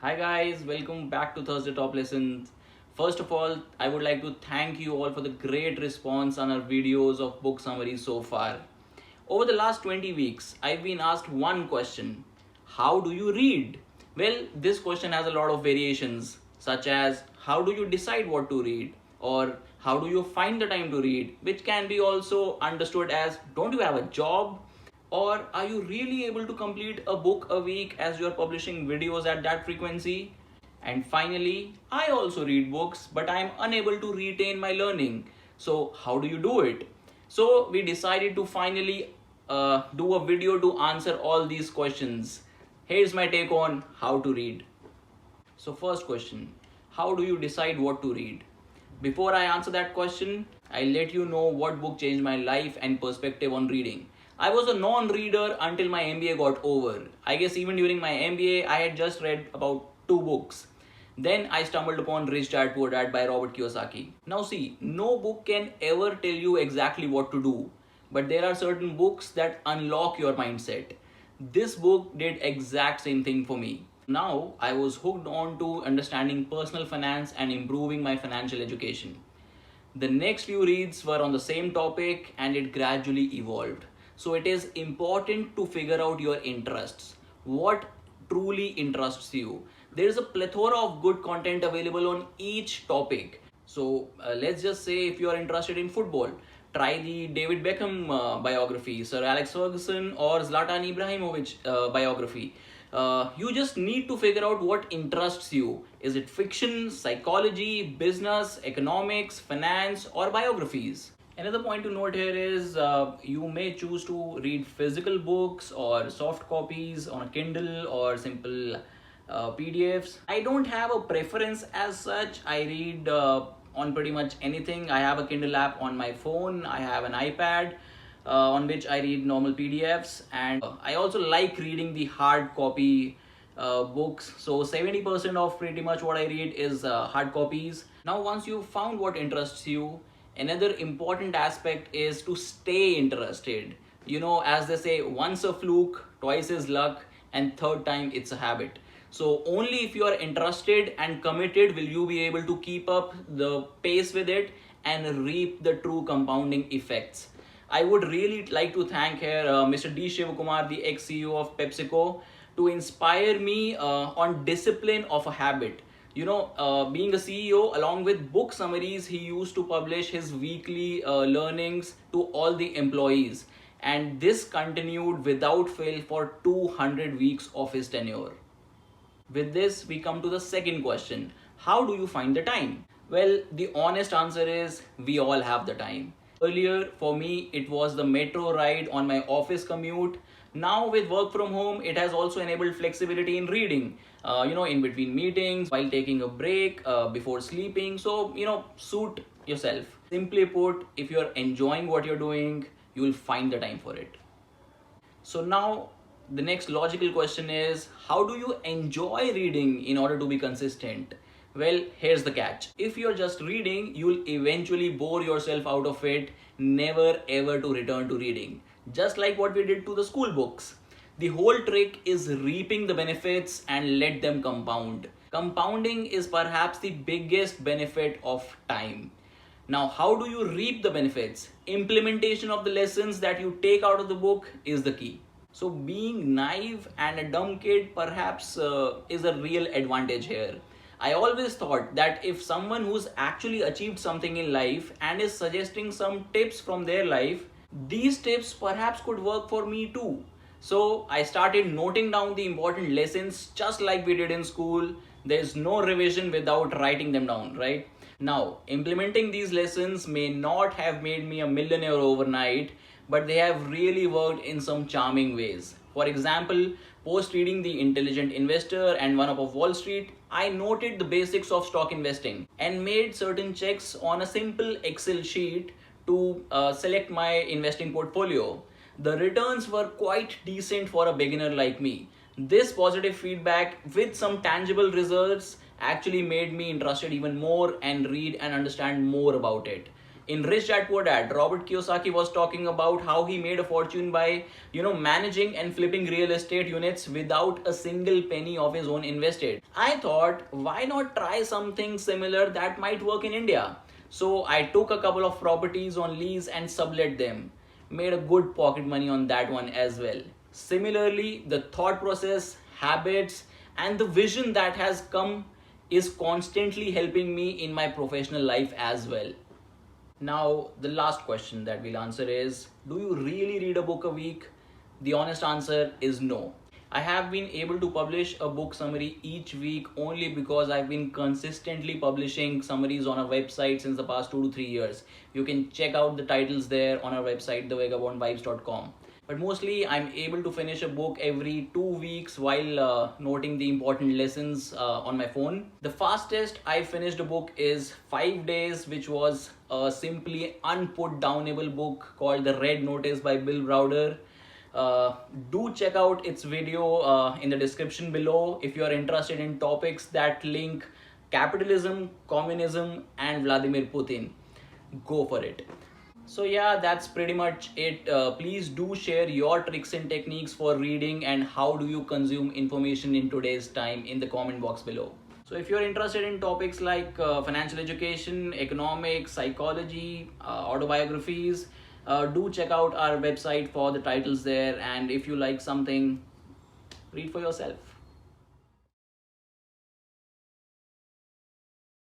Hi guys, welcome back to Thursday Top Lessons. First of all, I would like to thank you all for the great response on our videos of book summaries so far. Over the last 20 weeks, I've been asked one question. How do you read? Well, this question has a lot of variations, such as how do you decide what to read? Or how do you find the time to read? Which can be also understood as don't you have a job? Or are you really able to complete a book a week as you are publishing videos at that frequency? And finally, I also read books, but I am unable to retain my learning. So, how do you do it? So, we decided to finally do a video to answer all these questions. Here's my take on how to read. So, first question, how do you decide what to read? Before I answer that question, I'll let you know what book changed my life and perspective on reading. I was a non reader until my MBA got over. I guess even during my MBA, I had just read about two books. Then I stumbled upon Rich Dad Poor Dad by Robert Kiyosaki. Now, see, no book can ever tell you exactly what to do, but there are certain books that unlock your mindset. This book did exact same thing for me. Now I was hooked on to understanding personal finance and improving my financial education. The next few reads were on the same topic and it gradually evolved. So it is important to figure out your interests. What truly interests you? There is a plethora of good content available on each topic. So let's just say if you are interested in football, try the David Beckham biography, Sir Alex Ferguson, or Zlatan Ibrahimovic biography. You just need to figure out what interests you. Is it fiction, psychology, business, economics, finance, or biographies? Another point to note here is you may choose to read physical books or soft copies on a Kindle or simple PDFs. I don't have a preference as such. I read on pretty much anything. I have a Kindle app on my phone, I have an iPad on which I read normal PDFs, and I also like reading the hard copy books. So 70% of pretty much what I read is hard copies. Now, once you've found what interests you, another important aspect is to stay interested. You know, as they say, once a fluke, twice is luck, and third time it's a habit. So only if you are interested and committed will you be able to keep up the pace with it and reap the true compounding effects. I would really like to thank here Mr. D. Shivakumar, the ex-CEO of PepsiCo, to inspire me on discipline of a habit. You know, being a CEO, along with book summaries, he used to publish his weekly learnings to all the employees. And this continued without fail for 200 weeks of his tenure. With this, we come to the second question. How do you find the time? Well, the honest answer is we all have the time. Earlier, for me, it was the metro ride on my office commute. Now, with work from home, it has also enabled flexibility in reading, in between meetings, while taking a break, before sleeping. So, suit yourself. Simply put, if you're enjoying what you're doing, you will find the time for it. So now the next logical question is how do you enjoy reading in order to be consistent? Well, here's the catch. If you're just reading, you'll eventually bore yourself out of it, never ever to return to reading. Just like what we did to the school books. The whole trick is reaping the benefits and let them compound. Compounding is perhaps the biggest benefit of time. Now, how do you reap the benefits? Implementation of the lessons that you take out of the book is the key. So, being naive and a dumb kid perhaps is a real advantage here. I always thought that if someone who's actually achieved something in life and is suggesting some tips from their life, these tips perhaps could work for me too. So I started noting down the important lessons just like we did in school. There's no revision without writing them down, right? Now, implementing these lessons may not have made me a millionaire overnight, but they have really worked in some charming ways. For example, post reading The Intelligent Investor and One Up of Wall Street, I noted the basics of stock investing and made certain checks on a simple Excel sheet to select my investing portfolio. The returns were quite decent for a beginner like me. This positive feedback with some tangible results actually made me interested even more and read and understand more about it. In Rich Dad Poor Dad, Robert Kiyosaki was talking about how he made a fortune by, managing and flipping real estate units without a single penny of his own invested. I thought, why not try something similar that might work in India? So I took a couple of properties on lease and sublet them. Made a good pocket money on that one as well. Similarly, the thought process, habits, and the vision that has come is constantly helping me in my professional life as well. Now, the last question that we'll answer is, do you really read a book a week? The honest answer is no. I have been able to publish a book summary each week only because I've been consistently publishing summaries on our website since the past 2 to 3 years. You can check out the titles there on our website, thevagabondvibes.com. But mostly I'm able to finish a book every 2 weeks while noting the important lessons on my phone. The fastest I finished a book is 5 days, which was a simply unput downable book called The Red Notice by Bill Browder. Do check out its video in the description below if you are interested in topics that link capitalism, communism, and Vladimir Putin. Go for it. So yeah, that's pretty much it. Please do share your tricks and techniques for reading and how do you consume information in today's time in the comment box below. So if you're interested in topics like financial education, economics, psychology, autobiographies, do check out our website for the titles there, and if you like something, read for yourself.